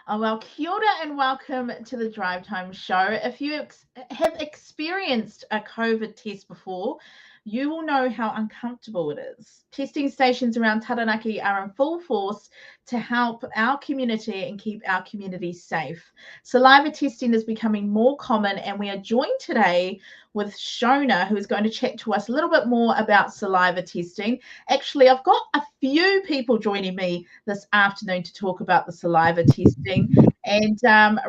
Well, kia ora and welcome to the Drive Time Show. If you have experienced a COVID test before, you will know how uncomfortable it is. Testing stations around Taranaki are in full force to help our community and keep our community safe. Saliva testing is becoming more common, and we are joined today with Shona, who is going to chat to us a little bit more about saliva testing. Actually, I've got a few people joining me this afternoon to talk about the saliva testing. And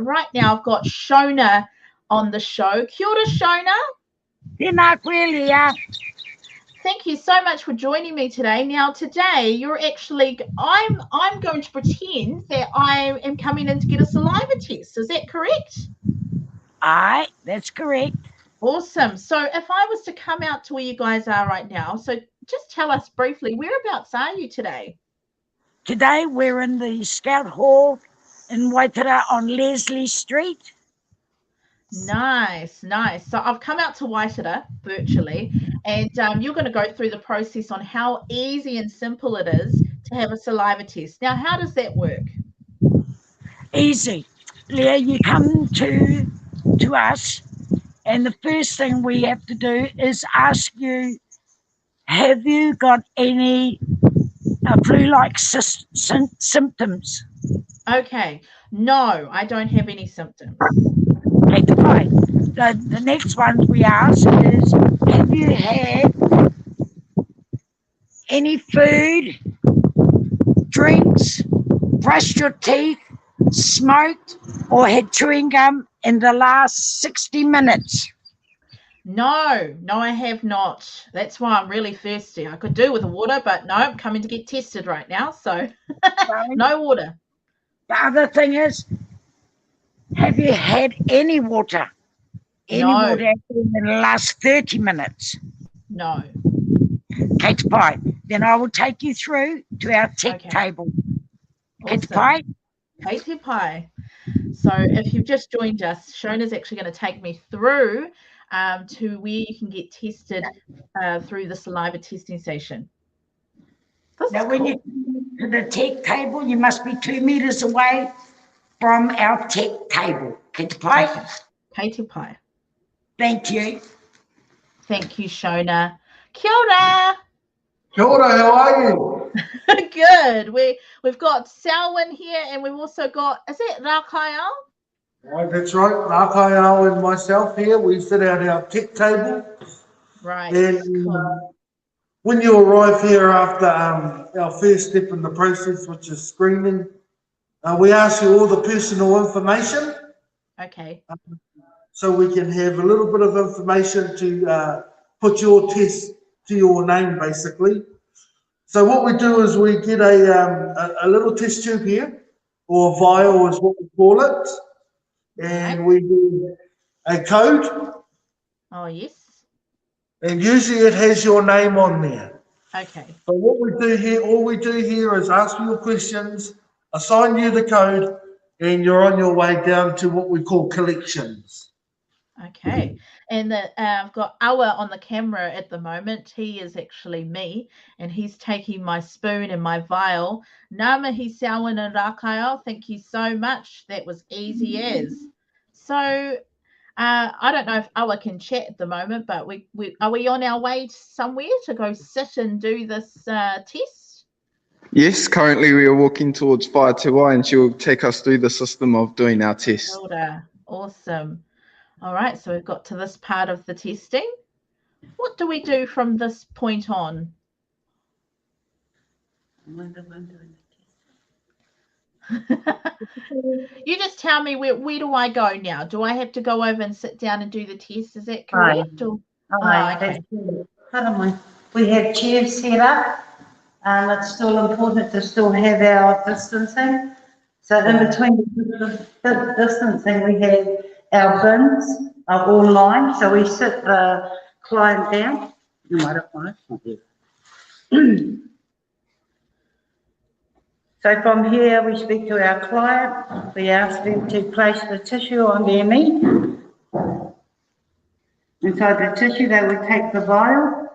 right now I've got Shona on the show. Kia ora, Shona. Tēnā koe, Leah. Thank you so much for joining me today. Now, today you're actually, I'm going to pretend that I am coming in to get a saliva test. Is that correct? Aye, that's correct. Awesome. So if I was to come out to where you guys are right now, so just tell us briefly, whereabouts are you today? Today we're in the Scout Hall in Waitara on Leslie Street. Nice, nice. So I've come out to Waisada virtually, and you're going to go through the process on how easy and simple it is to have a saliva test. Now, how does that work? Easy. Leah, you come to us, and the first thing we have to do is ask you, have you got any flu-like symptoms? Okay. No, I don't have any symptoms. Okay, fine. The next one we ask is, have you had any food, drinks, brushed your teeth, smoked, or had chewing gum in the last 60 minutes? No, I have not. That's why I'm really thirsty. I could do with the water, but no, I'm coming to get tested right now, so no water. The other thing is, have you had any water? Any No. water in the last 30 minutes? No. Okay, fine. Then I will take you through to our tech table. Okay, fine. Kei te pai. So if you've just joined us, Shona's actually going to take me through to where you can get tested through the saliva testing station. Now, when you come to the tech table, you must be 2 meters away from our tech table. Kei te pai? Okay. Kei te pai. Thank you. Thank you, Shona. Kia ora. Kia ora, how are you? Good. We've got Selwyn here, and we've also got, is it Rakaio? Right, that's right. Rakaio and myself here, we sit at our tech table. Right. And cool. When you arrive here after our first step in the process, which is screening, we ask you all the personal information. Okay. So we can have a little bit of information to put your test to your name, basically. So what we do is we get a little test tube here, or vial is what we call it, and we do a code. Oh, yes. And usually it has your name on there. Okay. So what we do here, all we do here is ask you your questions, assign you the code, and you're on your way down to what we call collections. Okay, and I've got Awa on the camera at the moment. He is actually me, and he's taking my spoon and my vial. Ngā mihi Selwyn and Rakaio, thank you so much. That was easy as. So I don't know if Awa can chat at the moment, but are we on our way somewhere to go sit and do this test? Yes, currently we are walking towards Waitara, and she'll take us through the system of doing our test. Awesome. All right, so we've got to this part of the testing. What do we do from this point on? You just tell me where do I go now? Do I have to go over and sit down and do the test? Is that correct? Okay. We have chairs set up. It's still important to still have our distancing. So in between the distancing, we have our bins are all lined, so we sit the client down. So from here, we speak to our client. We ask them to place the tissue on their knee. Inside the tissue, they would take the vial.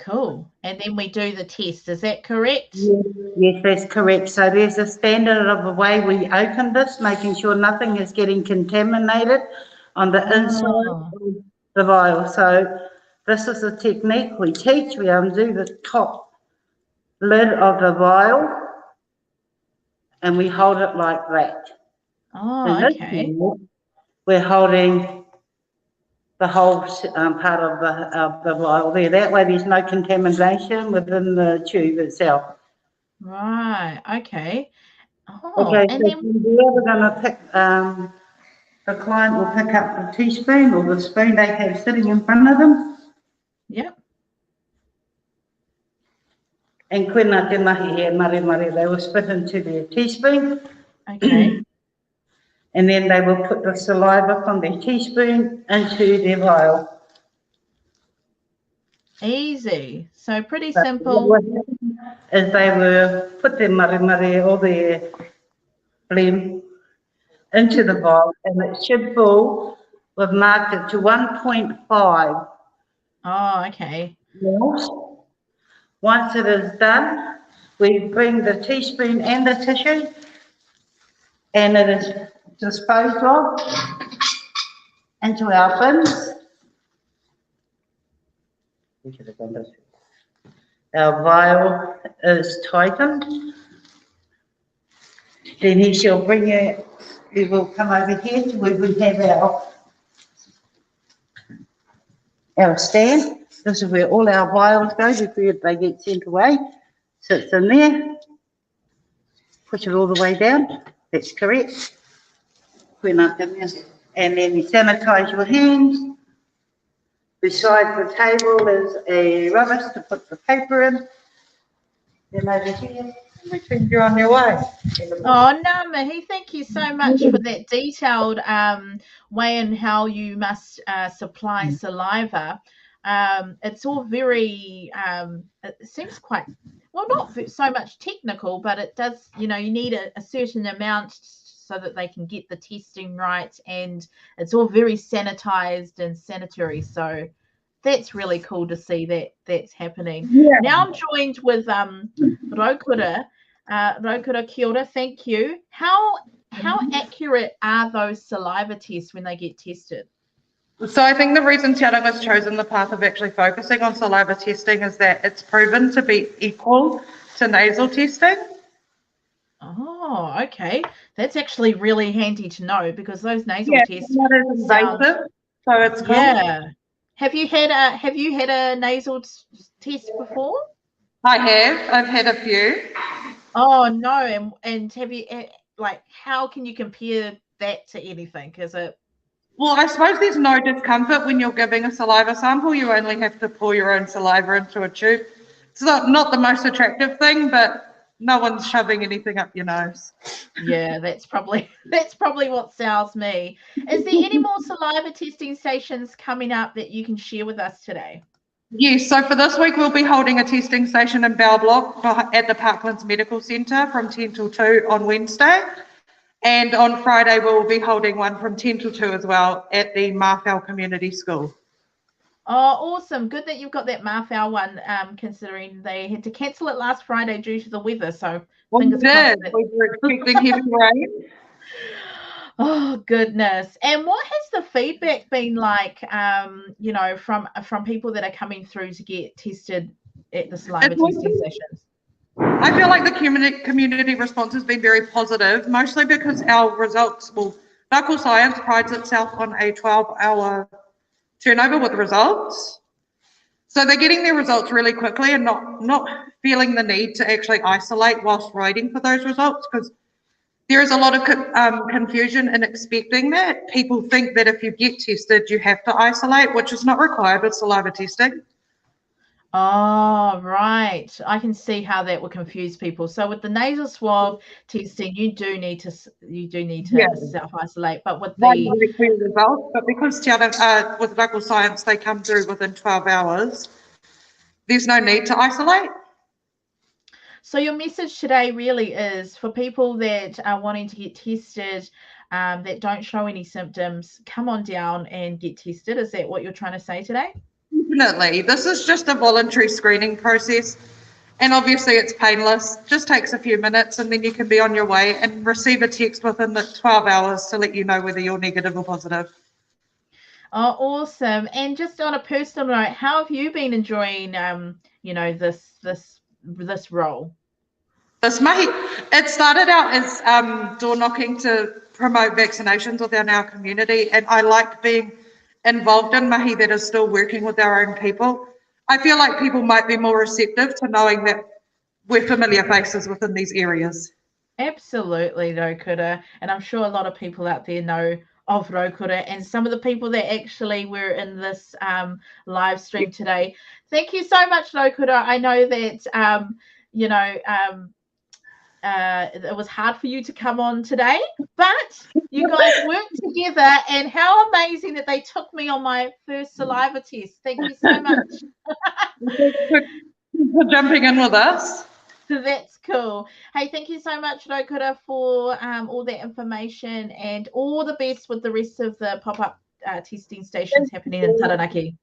Cool. And then we do the test. Is that correct? Yes, that's correct. So there's a standard of the way we open this, making sure nothing is getting contaminated on the inside Oh. of the vial. So this is the technique we teach. We undo the top lid of the vial and we hold it like that. Oh, In this okay. moment, we're holding the whole part of the vial there. That way there's no contamination within the tube itself. Right. Okay. Oh, Okay, and so then we're going to pick, the client will pick up the teaspoon or the spoon they have sitting in front of them. yep. And koina te mahi here, mare mare, they will spit into their teaspoon. Okay. And then they will put the saliva from their teaspoon into their vial. Easy. So pretty So simple. what happened is they will put their mare mare or their phlegm into the vial and it should fall, we've marked it to 1.5 Oh, okay. mils. Once it is done, we bring the teaspoon and the tissue and it is disposed of into our bins. Our vial is tightened. Then he shall bring you, he will come over here to where we have our stand. This is where all our vials go before they get sent away. Sits in there. Push it all the way down. That's correct. And then you sanitize your hands. Beside the table is a rubbish to put the paper in. Then over here, we send you on your way. Oh, no, Mihi, thank you so much for that detailed way in how you must supply saliva. It's all very, it seems quite, well, not so much technical, but it does, you need a certain amount so that they can get the testing right. And it's all very sanitized and sanitary. So that's really cool to see that that's happening. Yeah. Now I'm joined with Raukura. Raukura, kia ora, thank you. How accurate are those saliva tests when they get tested? So I think the reason Te Aranga's chosen the path of actually focusing on saliva testing is that it's proven to be equal to nasal testing. Oh, okay. That's actually really handy to know because those nasal tests not as invasive, so it's cool. Yeah. Have you had a nasal test before? I have. I've had a few. Oh no, and have you how can you compare that to anything? Is it? Well, I suppose there's no discomfort when you're giving a saliva sample. You only have to pour your own saliva into a tube. It's not the most attractive thing, but no one's shoving anything up your nose. Yeah, that's probably what sours me. Is there any more saliva testing stations coming up that you can share with us today? Yes, so for this week we'll be holding a testing station in Bell Block at the Parklands Medical Centre from 10 till 2 on Wednesday. And on Friday we'll be holding one from 10 till 2 as well at the Marfell Community School. Oh, awesome. Good that you've got that Marfell one, considering they had to cancel it last Friday due to the weather. So fingers crossed. We were expecting heavy rain. Oh goodness. And what has the feedback been like, from people that are coming through to get tested at the saliva testing sessions? I feel like the community response has been very positive, mostly because our results, Local Science prides itself on a 12-hour turnover with results. So they're getting their results really quickly and not feeling the need to actually isolate whilst waiting for those results, because there is a lot of confusion in expecting that. People think that if you get tested, you have to isolate, which is not required with saliva testing. Oh, right. I can see how that would confuse people. So with the nasal swab testing, you do need to self-isolate. But with the results, but because with Local Science they come through within 12 hours, there's no need to isolate. So your message today really is for people that are wanting to get tested, that don't show any symptoms, come on down and get tested. Is that what you're trying to say today? Definitely. This is just a voluntary screening process. And obviously it's painless, just takes a few minutes and then you can be on your way and receive a text within the 12 hours to let you know whether you're negative or positive. Oh, awesome. And just on a personal note, how have you been enjoying, you know, this role? This mahi, it started out as door knocking to promote vaccinations within our community, and I like being involved in mahi that is still working with our own people. I feel like people might be more receptive to knowing that we're familiar faces within these areas. Absolutely, Rokura. And I'm sure a lot of people out there know of Rokura and some of the people that actually were in this live stream today. Thank you so much, Rokura. I know that, you know, it was hard for you to come on today, but you guys worked together, and how amazing that they took me on my first saliva test. Thank you so much. For jumping in with us. That's cool. Hey, thank you so much, Rokura, for all that information, and all the best with the rest of the pop-up testing stations happening in Taranaki.